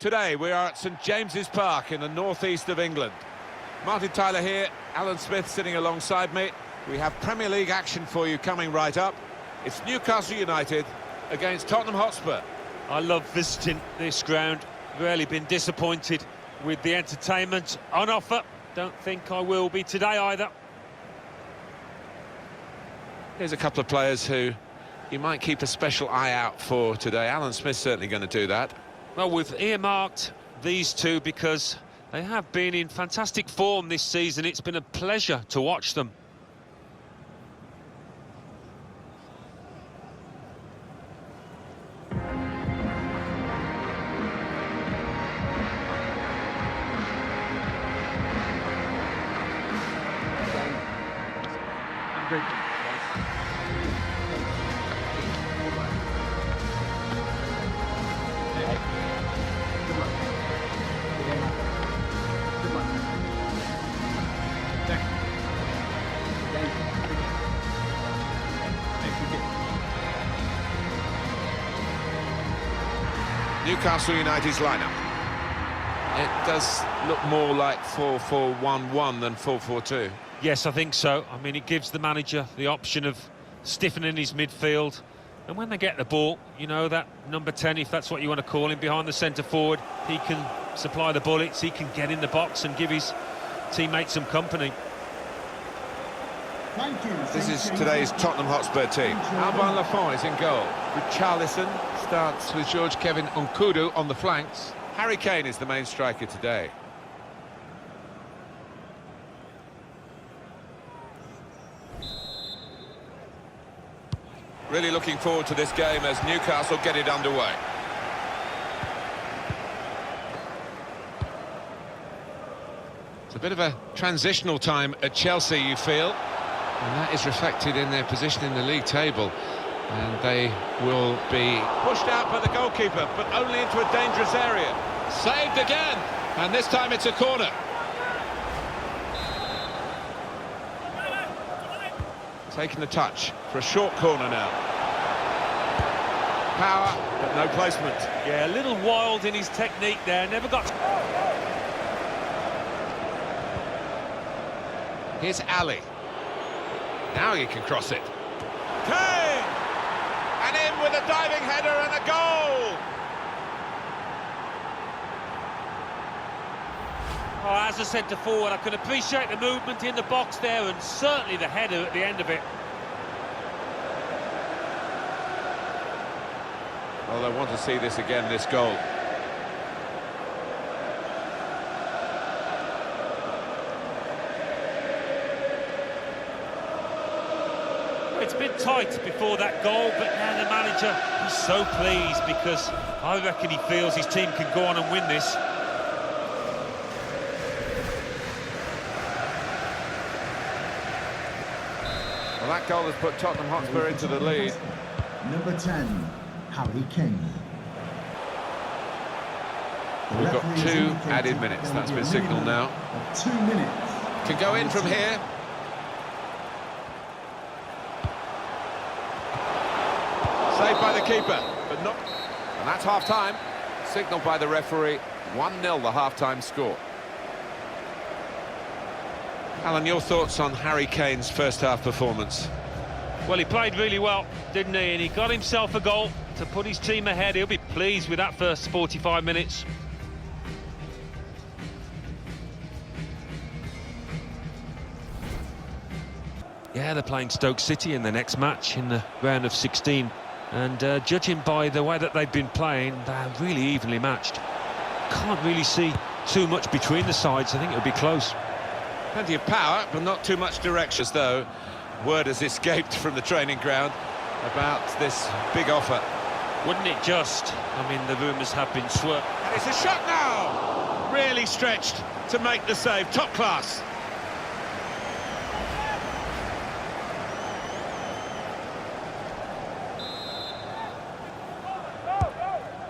Today we are at St James's Park in the northeast of England. Martin Tyler here, Alan Smith sitting alongside me. We have Premier League action for you coming right up. It's Newcastle United against Tottenham Hotspur. I love visiting this ground. Rarely been disappointed with the entertainment on offer. Don't think I will be today either. Here's a couple of players who you might keep a special eye out for today. Alan Smith's certainly going to do that. Well, we've earmarked these two because they have been in fantastic form this season. It's been a pleasure to watch them. Newcastle United's lineup. It does look more like 4-4-1-1 than 4-4-2. Yes, I think so. I mean, it gives the manager the option of stiffening his midfield. And when they get the ball, you know, that number 10, if that's what you want to call him, behind the centre forward, he can supply the bullets, he can get in the box and give his teammates some company. This is today's Tottenham Hotspur team. Alban Lafont is in goal. Richarlison starts with George Kevin Nkudu on the flanks. Harry Kane is the main striker today. Really looking forward to this game as Newcastle get it underway. It's a bit of a transitional time at Chelsea, you feel. And that is reflected in their position in the league table. And they will be pushed out by the goalkeeper, but only into a dangerous area. Saved again, and this time it's a corner. Taking the touch for a short corner now. Power, but no placement. Yeah, a little wild in his technique there, never got... Here's Ali. Now he can cross it. Kane! And in with a diving header and a goal! Oh, as a centre forward, I can appreciate the movement in the box there and certainly the header at the end of it. Well, they want to see this again, this goal. It's been tight before that goal, but now the manager is so pleased because I reckon he feels his team can go on and win this. Well, that goal has put Tottenham Hotspur into the lead. Number 10, Harry Kane. We've got 2 added minutes. That's been signalled now. 2 minutes. Can go in from here. Saved by the keeper, but not... And that's half-time. Signalled by the referee. 1-0 the half-time score. Alan, your thoughts on Harry Kane's first-half performance? Well, he played really well, didn't he? And he got himself a goal to put his team ahead. He'll be pleased with that first 45 minutes. Yeah, they're playing Stoke City in the next match in the round of 16. And judging by the way that they've been playing, they're really evenly matched. Can't really see too much between the sides. I think it'll be close. Plenty of power, but not too much direction, though. Word has escaped from the training ground about this big offer. Wouldn't it just? I mean, the rumours have been swirled. And it's a shot now! Really stretched to make the save. Top class.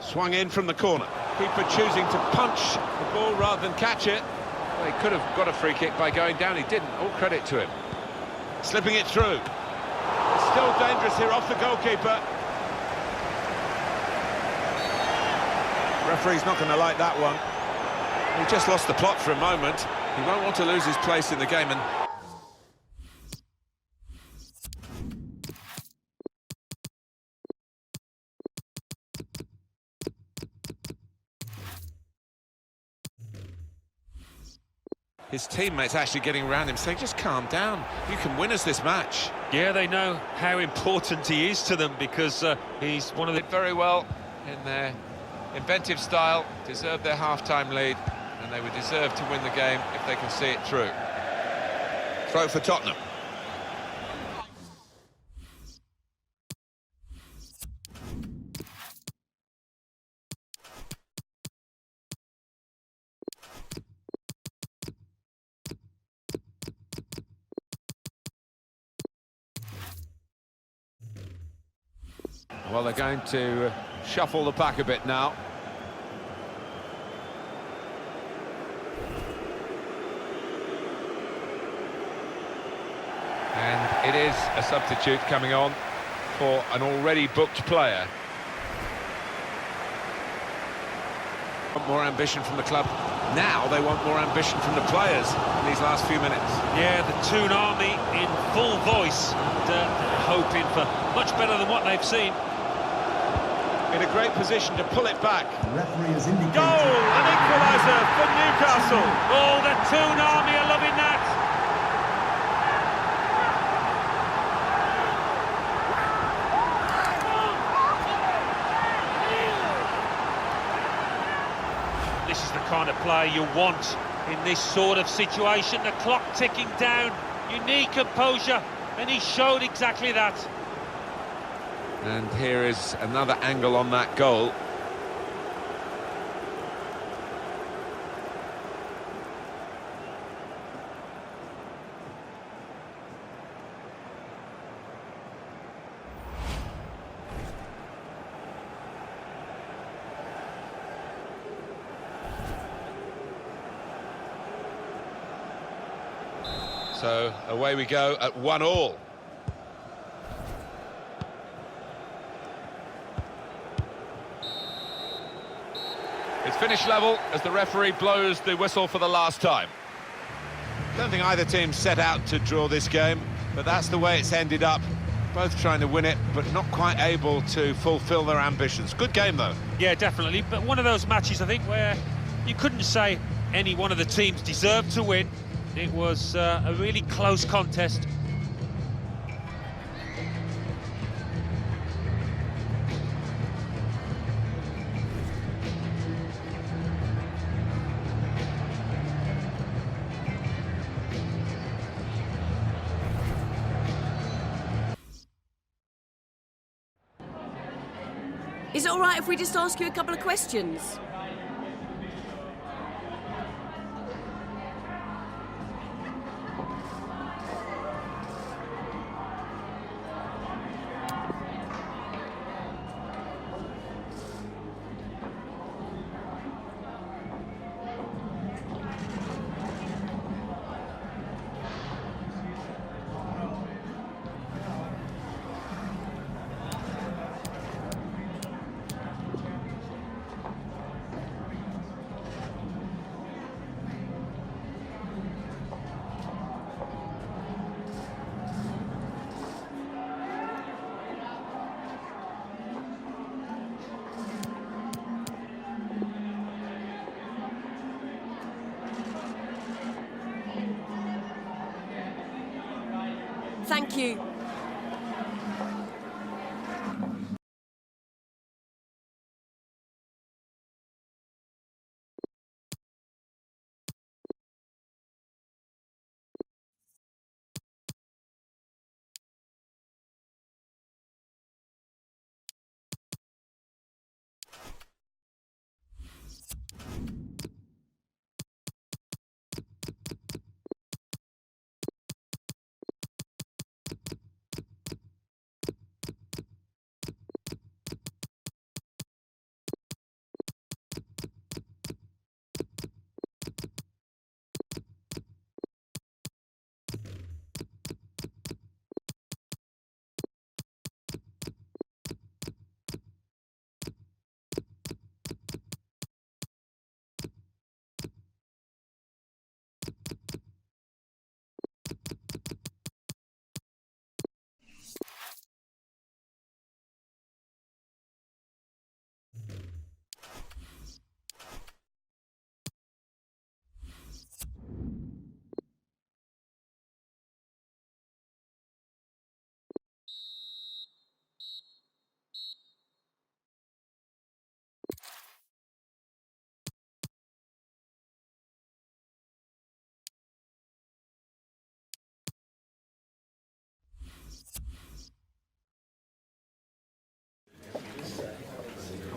Swung in from the corner. Keeper choosing to punch the ball rather than catch it. Well, he could have got a free kick by going down. He didn't. All credit to him. Slipping it through. It's still dangerous here off the goalkeeper. Referee's not going to like that one. He just lost the plot for a moment. He won't want to lose his place in the game, and his teammates actually getting around him saying, just calm down, you can win us this match. Yeah, they know how important he is to them, because he's one of the... Did very well in their inventive style, deserved their half-time lead, and they would deserve to win the game if they can see it through. Throw for Tottenham. Well, they're going to shuffle the pack a bit now. And it is a substitute coming on for an already booked player. Want more ambition from the club. Now they want more ambition from the players in these last few minutes. Yeah, the Toon Army in full voice, and, hoping for much better than what they've seen. In a great position to pull it back. The referee has indicated... Goal! An equaliser for Newcastle. Oh, the Toon Army are loving that. This is the kind of player you want in this sort of situation. The clock ticking down, unique composure, and he showed exactly that. And here is another angle on that goal. So away we go at 1-1. It's finish level as the referee blows the whistle for the last time. Don't think either team set out to draw this game, but that's the way it's ended up. Both trying to win it, but not quite able to fulfil their ambitions. Good game, though. Yeah, definitely. But one of those matches, I think, where you couldn't say any one of the teams deserved to win. It was a really close contest. Is it all right if we just ask you a couple of questions? Thank you.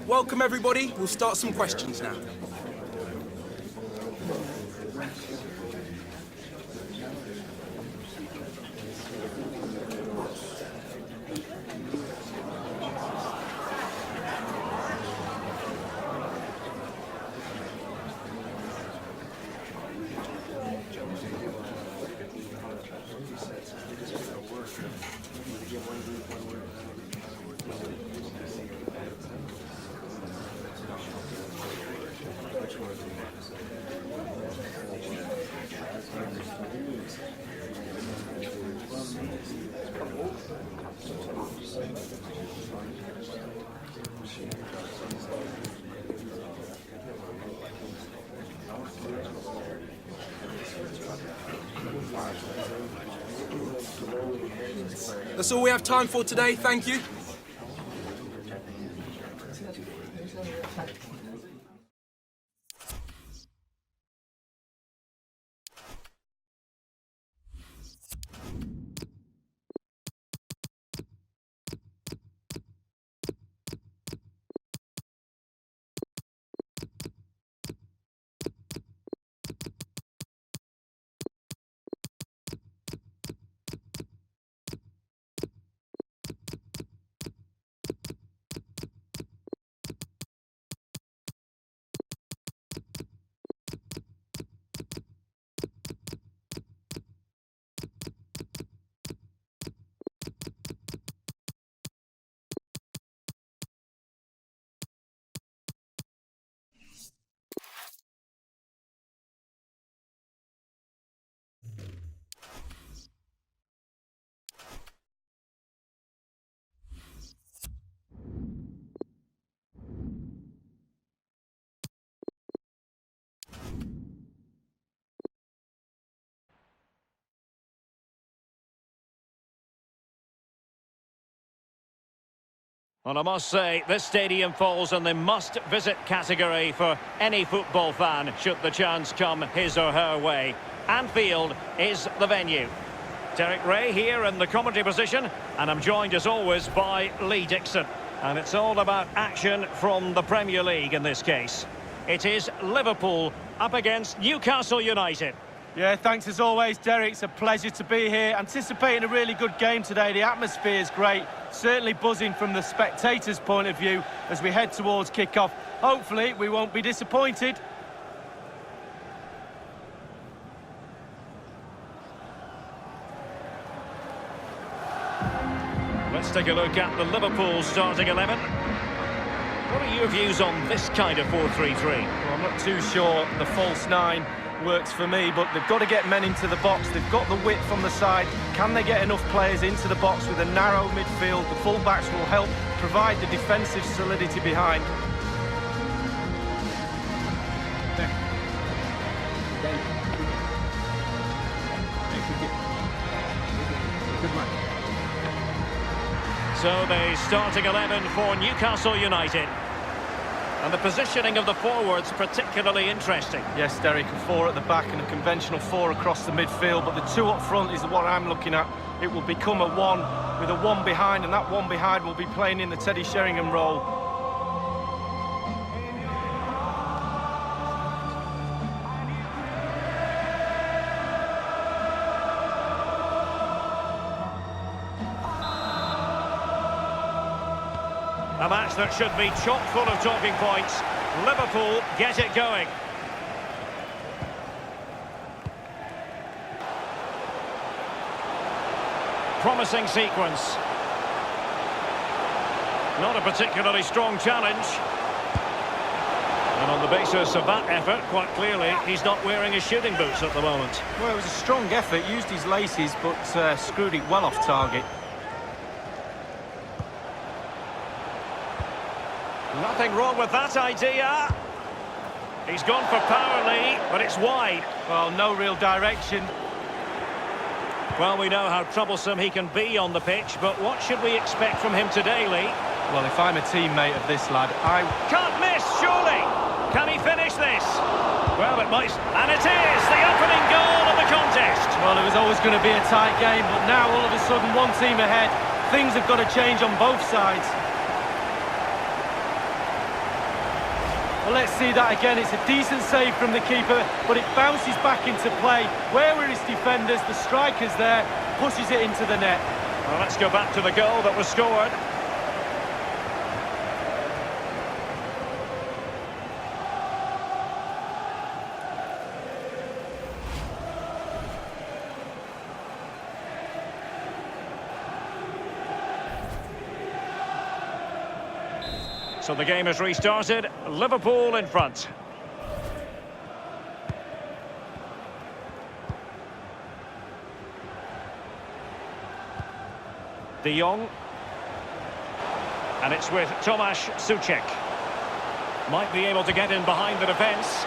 welcome everybody. We'll start some questions now. That's all we have time for today, thank you. Well, I must say, this stadium falls in the must-visit category for any football fan, should the chance come his or her way. Anfield is the venue. Derek Ray here in the commentary position, and I'm joined as always by Lee Dixon. And it's all about action from the Premier League in this case. It is Liverpool up against Newcastle United. Yeah, thanks as always, Derek. It's a pleasure to be here. Anticipating a really good game today. The atmosphere is great. Certainly buzzing from the spectators' point of view as we head towards kick-off. Hopefully, we won't be disappointed. Let's take a look at the Liverpool starting 11. What are your views on this kind of 4-3-3? Well, I'm not too sure the false nine works for me, but they've got to get men into the box. They've got the width on the side. Can they get enough players into the box with a narrow midfield? The full-backs will help provide the defensive solidity behind. So the starting 11 for Newcastle United. And the positioning of the forwards particularly interesting. Yes, Derek, a four at the back and a conventional four across the midfield, but the two up front is what I'm looking at. It will become a one with a one behind, and that one behind will be playing in the Teddy Sheringham role. A match that should be chock full of talking points. Liverpool get it going. Promising sequence. Not a particularly strong challenge. And on the basis of that effort, quite clearly, he's not wearing his shooting boots at the moment. Well, it was a strong effort, used his laces, but screwed it well off target. Nothing wrong with that idea. He's gone for power, Lee, but it's wide. Well, no real direction. Well, we know how troublesome he can be on the pitch, but what should we expect from him today, Lee? Well, if I'm a teammate of this lad, I can't miss, surely. Can he finish this? Well, it might. And it is the opening goal of the contest. Well, it was always going to be a tight game, but now all of a sudden one team ahead. Things have got to change on both sides. Well, let's see that again. It's a decent save from the keeper, but it bounces back into play. Where were his defenders? The striker's there, pushes it into the net. Well, let's go back to the goal that was scored. So the game has restarted. Liverpool in front. De Jong. And it's with Tomasz Suchek. Might be able to get in behind the defence.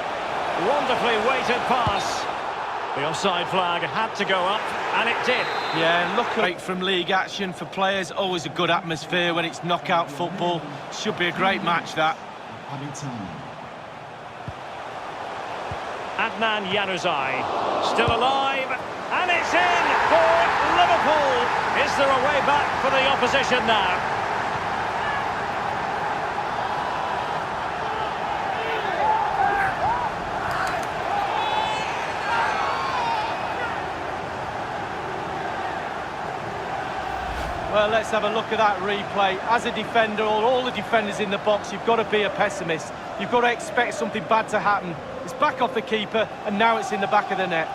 Wonderfully weighted pass. The offside flag had to go up, and it did. Yeah, look great from league action for players. Always a good atmosphere when it's knockout football. Should be a great match, that. Added time. Adnan Januzaj still alive, and it's in for Liverpool. Is there a way back for the opposition now? Well, let's have a look at that replay. As a defender, or all the defenders in the box, you've got to be a pessimist. You've got to expect something bad to happen. It's back off the keeper, and now it's in the back of the net.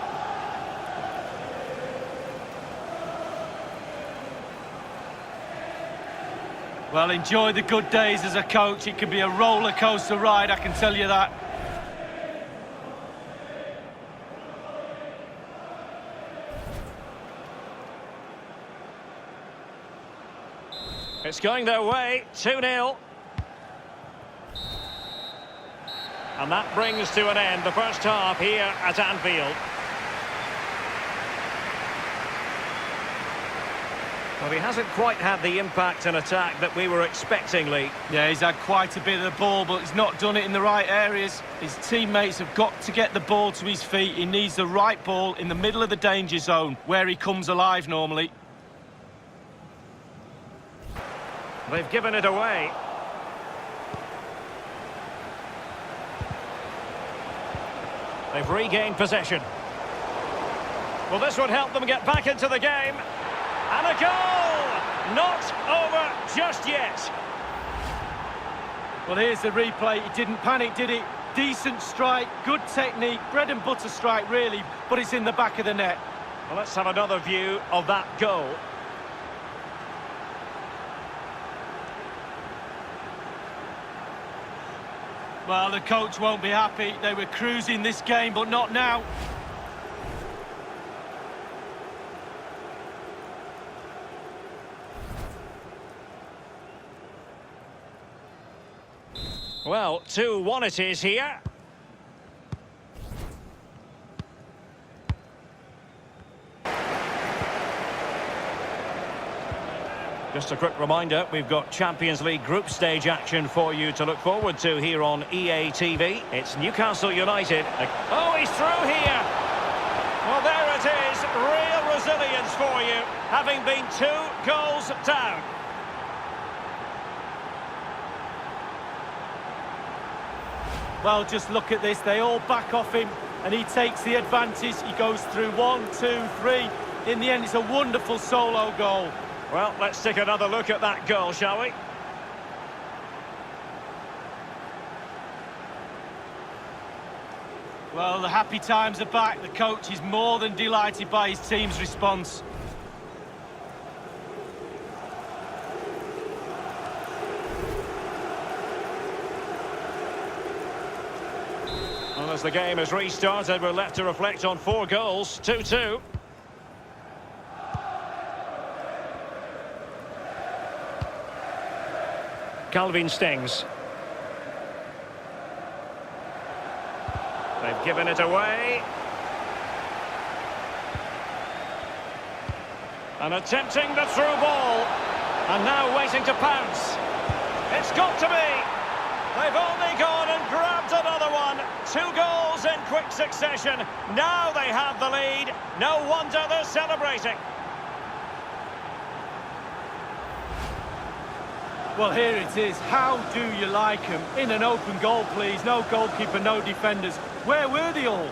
Well, enjoy the good days as a coach. It can be a roller coaster ride, I can tell you that. It's going their way, 2-0. And that brings to an end the first half here at Anfield. Well, he hasn't quite had the impact and attack that we were expecting, Lee. Yeah, he's had quite a bit of the ball, but he's not done it in the right areas. His teammates have got to get the ball to his feet. He needs the right ball in the middle of the danger zone, where he comes alive normally. They've given it away. They've regained possession. Well, this would help them get back into the game. And a goal! Not over just yet. Well, here's the replay. He didn't panic, did he? Decent strike, good technique, bread and butter strike, really, but it's in the back of the net. Well, let's have another view of that goal. Well, the coach won't be happy. They were cruising this game, but not now. Well, 2-1 it is here. Just a quick reminder, we've got Champions League group stage action for you to look forward to here on EA TV. It's Newcastle United. Oh, he's through here. Well, there it is. Real resilience for you, having been 2 goals down. Well, just look at this. They all back off him, and he takes the advantage. He goes through 1, 2, 3. In the end, it's a wonderful solo goal. Well, let's take another look at that goal, shall we? Well, the happy times are back. The coach is more than delighted by his team's response. Well, as the game has restarted, we're left to reflect on 4 goals, 2-2. Calvin Stengs. They've given it away. And attempting the through ball. And now waiting to pounce. It's got to be. They've only gone and grabbed another one. 2 goals in quick succession. Now they have the lead. No wonder they're celebrating. Well, here it is. How do you like them? In an open goal, please. No goalkeeper, no defenders. Where were they all?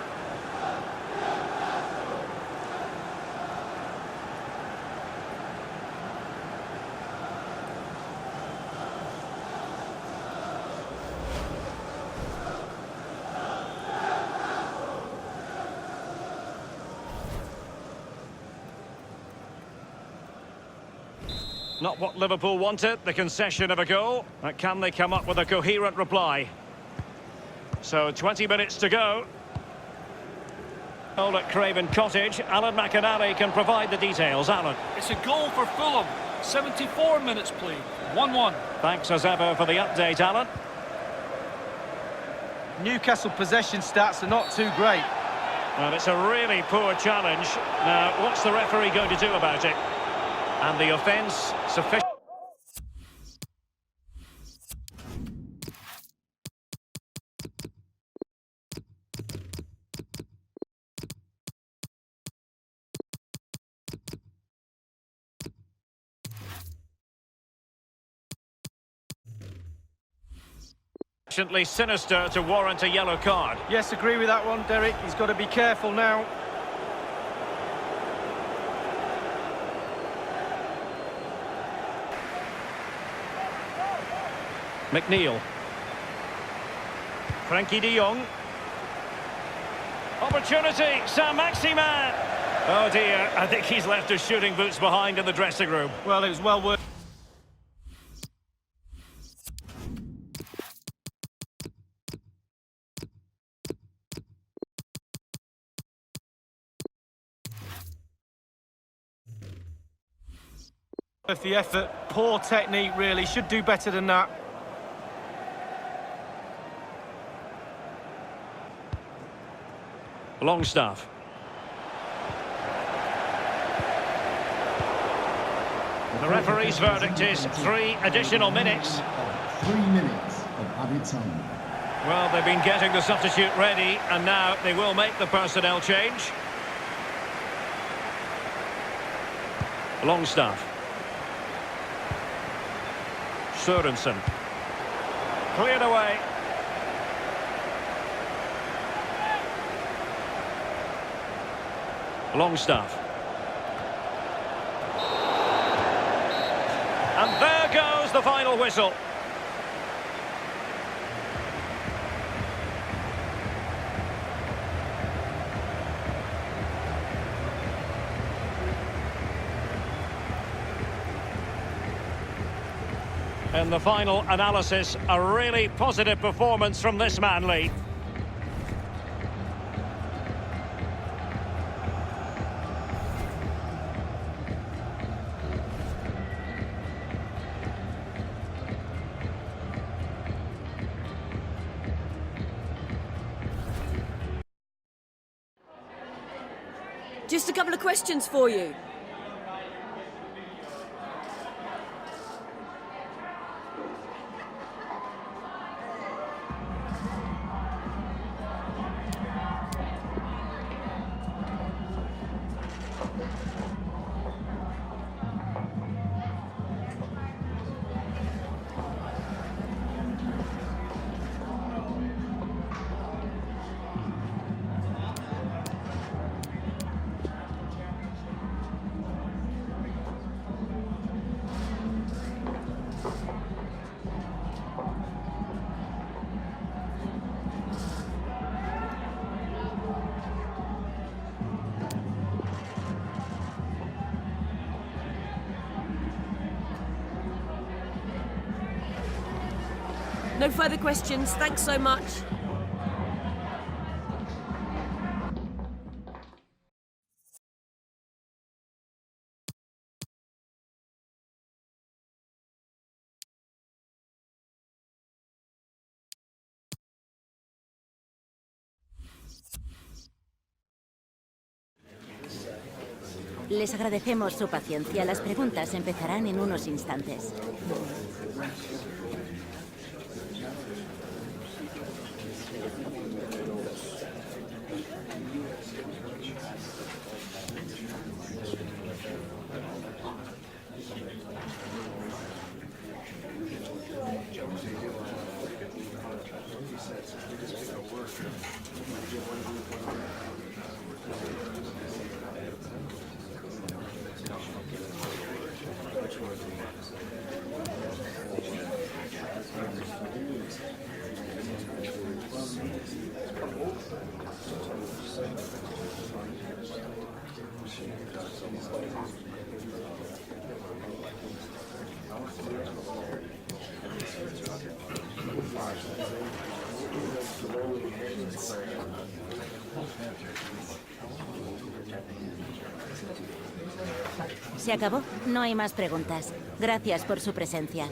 Not what Liverpool wanted, the concession of a goal. But can they come up with a coherent reply? So 20 minutes to go. Goal at Craven Cottage. Alan McInally can provide the details. Alan. It's a goal for Fulham. 74 minutes played. 1-1. Thanks as ever for the update, Alan. Newcastle possession stats are not too great. Well, it's a really poor challenge. Now, what's the referee going to do about it? And the offence sufficient. Sufficiently sinister to warrant a yellow card. Yes, agree with that one, Derek. He's got to be careful now. McNeil. Frankie de Jong. Opportunity, Saint-Maximin. Oh dear, I think he's left his shooting boots behind in the dressing room. Well, it was well worth. Worth the effort. Poor technique, really. Should do better than that. Longstaff. The referee's verdict is 3 additional minutes. 3 minutes of added time. Well, they've been getting the substitute ready, and now they will make the personnel change. Longstaff. Sørensen. Cleared away. Longstaff. And there goes the final whistle. In the final analysis, a really positive performance from this man, Lee. Just a couple of questions for you. No further questions. Thanks so much. Les agradecemos su paciencia. Las preguntas empezarán en unos instantes. ¿Se acabó? No hay más preguntas. Gracias por su presencia.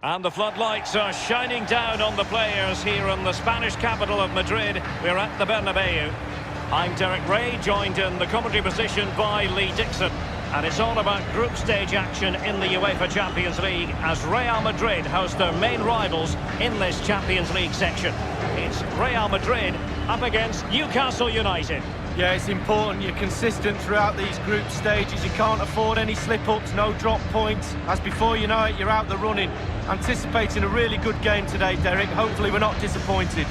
And the floodlights are shining down on the players here in the Spanish capital of Madrid. We're at the Bernabeu. I'm Derek Ray, joined in the commentary position by Lee Dixon. And it's all about group stage action in the UEFA Champions League as Real Madrid host their main rivals in this Champions League section. It's Real Madrid up against Newcastle United. Yeah, it's important you're consistent throughout these group stages. You can't afford any slip-ups, no drop points. As before you know it, you're out the running. Anticipating a really good game today, Derek. Hopefully we're not disappointed.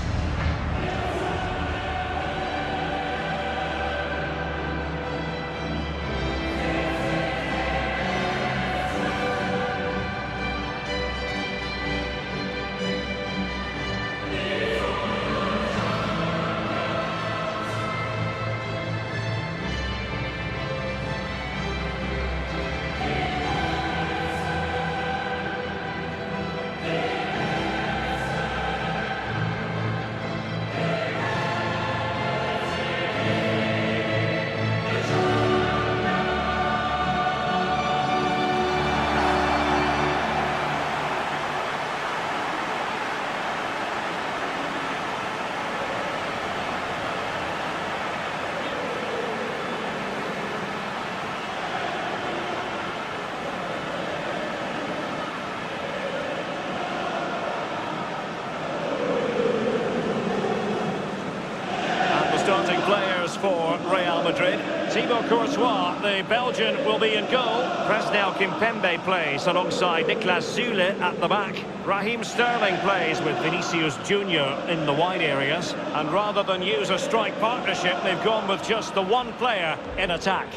Starting players for Real Madrid. Thibaut Courtois, the Belgian, will be in goal. Presnel Kimpembe plays alongside Niklas Süle at the back. Raheem Sterling plays with Vinicius Junior in the wide areas. And rather than use a strike partnership, they've gone with just the one player in attack.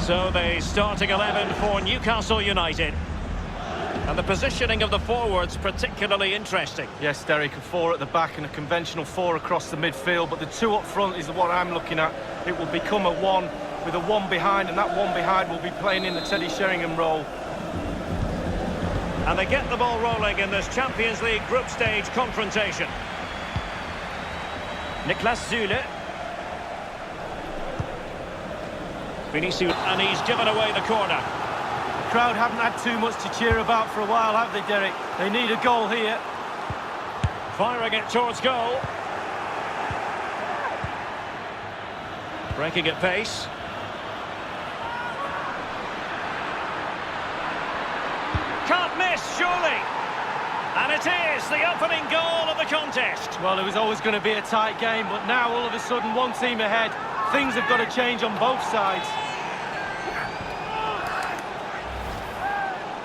So the starting 11 for Newcastle United. And the positioning of the forwards particularly interesting. Yes, Derek, a 4 at the back and a conventional 4 across the midfield, but the 2 up front is what I'm looking at. It will become a 1 with a 1 behind, and that 1 behind will be playing in the Teddy Sheringham role. And they get the ball rolling in this Champions League group stage confrontation. Niklas Süle. Vinicius, and he's given away the corner. The crowd haven't had too much to cheer about for a while, have they, Derek? They need a goal here. Firing it towards goal. Breaking at pace. Can't miss, surely. And it is the opening goal of the contest. Well, it was always going to be a tight game, but now all of a sudden one team ahead. Things have got to change on both sides.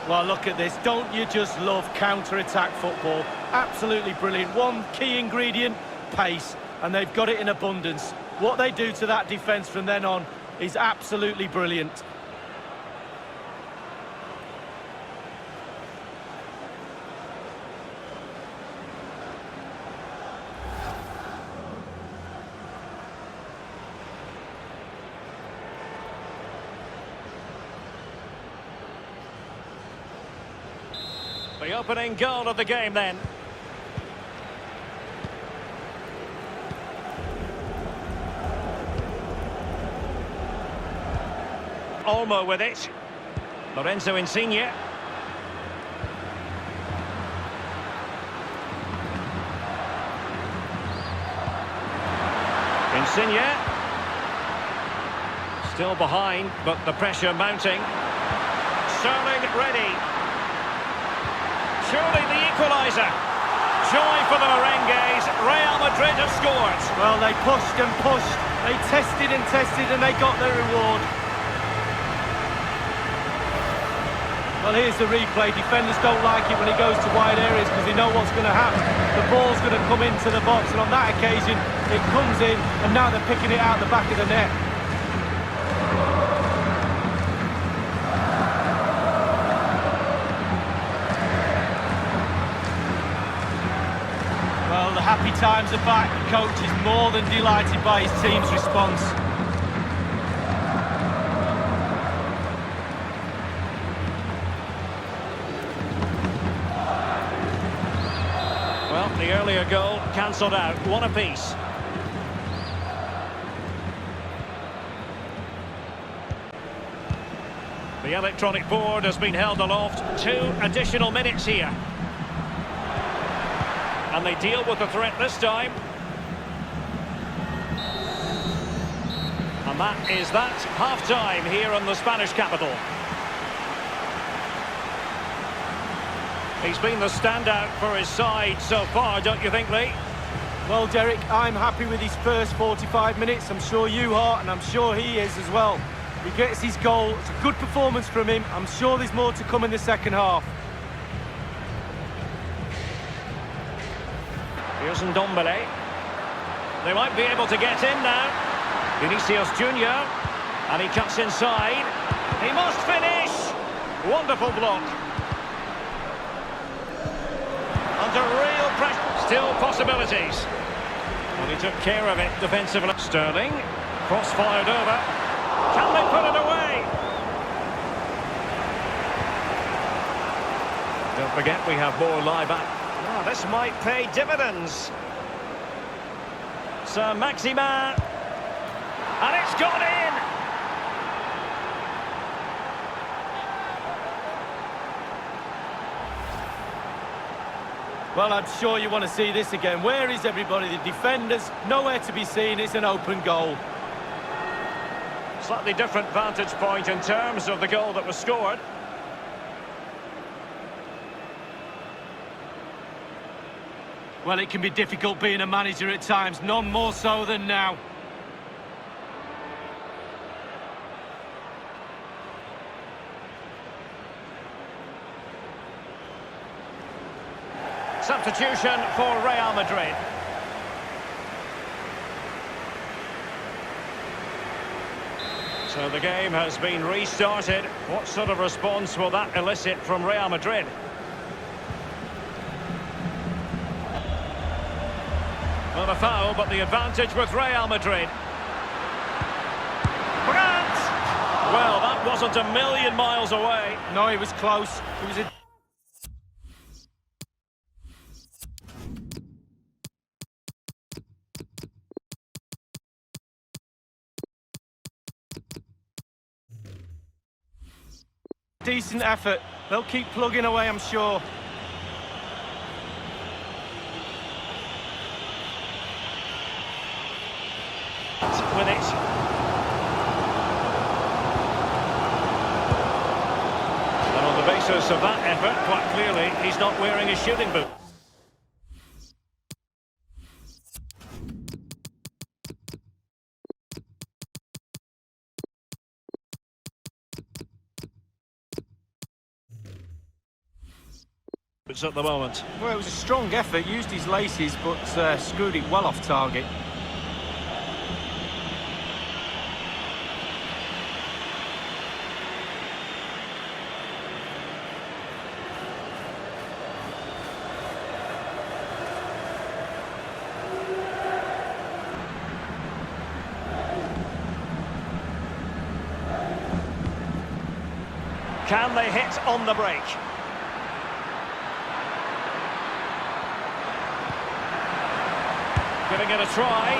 Well, look at this. Don't you just love counter-attack football? Absolutely brilliant. One key ingredient, pace, and they've got it in abundance. What they do to that defence from then on is absolutely brilliant. The opening goal of the game then. Olmo with it. Lorenzo Insigne. Insigne. Still behind, but the pressure mounting. Sterling ready. Surely the equaliser. Joy for the Merengues. Real Madrid have scored. Well, they pushed and pushed. They tested and tested and they got their reward. Well, here's the replay. Defenders don't like it when he goes to wide areas because they know what's going to happen. The ball's going to come into the box, and on that occasion, it comes in, and now they're picking it out the back of the net. Well, the happy times are back. The coach is more than delighted by his team's response. Well, the earlier goal cancelled out, one apiece. The electronic board has been held aloft. 2 additional minutes here. And they deal with the threat this time. And that is that. Half-time here in the Spanish capital. He's been the standout for his side so far, don't you think, Lee? Well, Derek, I'm happy with his first 45 minutes. I'm sure you are, and I'm sure he is as well. He gets his goal. It's a good performance from him. I'm sure there's more to come in the second half. Here's Ndombele. They might be able to get in now. Vinicius Junior. And he cuts inside. He must finish. Wonderful block. Under real pressure. Still possibilities. And he took care of it defensively. Sterling. Cross fired over. Can they put it away? Don't forget we have more live action. Oh, this might pay dividends. Sir Maximin. And it's gone in. Well, I'm sure you want to see this again. Where is everybody? The defenders, nowhere to be seen. It's an open goal. Slightly different vantage point in terms of the goal that was scored. Well, it can be difficult being a manager at times, none more so than now. Substitution for Real Madrid. So the game has been restarted. What sort of response will that elicit from Real Madrid? Well, a foul, but the advantage with Real Madrid. Brandt! Well, that wasn't a million miles away. No, he was close. It was a... decent effort. They'll keep plugging away, I'm sure. With it. And on the basis of that effort, quite clearly, he's not wearing his shooting boot. At the moment. Well, it was a strong effort, used his laces, but screwed it well off target. Can they hit on the break? Giving it a try.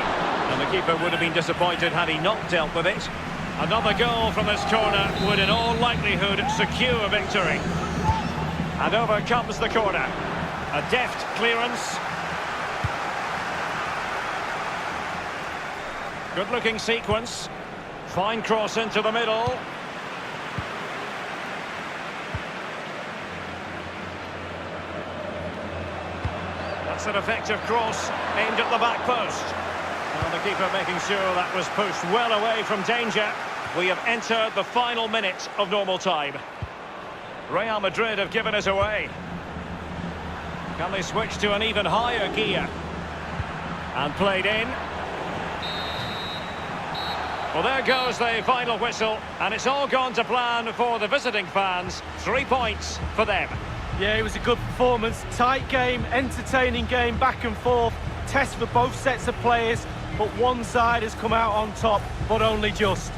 And the keeper would have been disappointed had he not dealt with it. Another goal from this corner would in all likelihood secure victory. And over comes the corner. A deft clearance. Good-looking sequence. Fine cross into the middle. That's an effective cross aimed at the back post. And the keeper making sure that was pushed well away from danger. We have entered the final minute of normal time. Real Madrid have given us away. Can they switch to an even higher gear? And played in. Well, there goes the final whistle, and it's all gone to plan for the visiting fans. 3 points for them. Yeah, it was a good performance. Tight game, entertaining game, back and forth. Test for both sets of players, but one side has come out on top, but only just.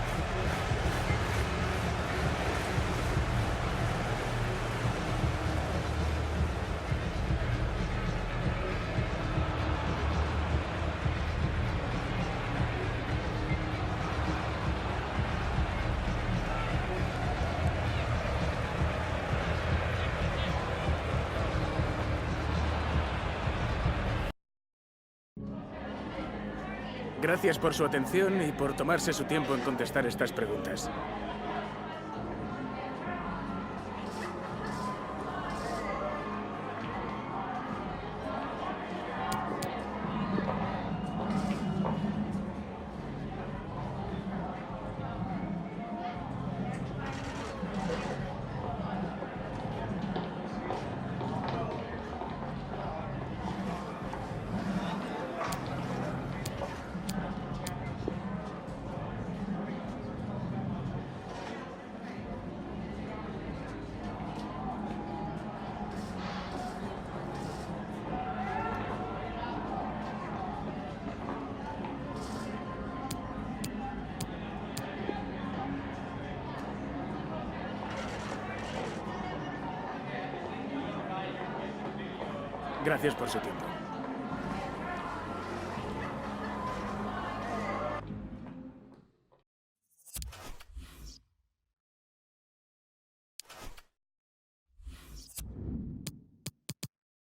Gracias por su atención y por tomarse su tiempo en contestar estas preguntas. Gracias por su tiempo.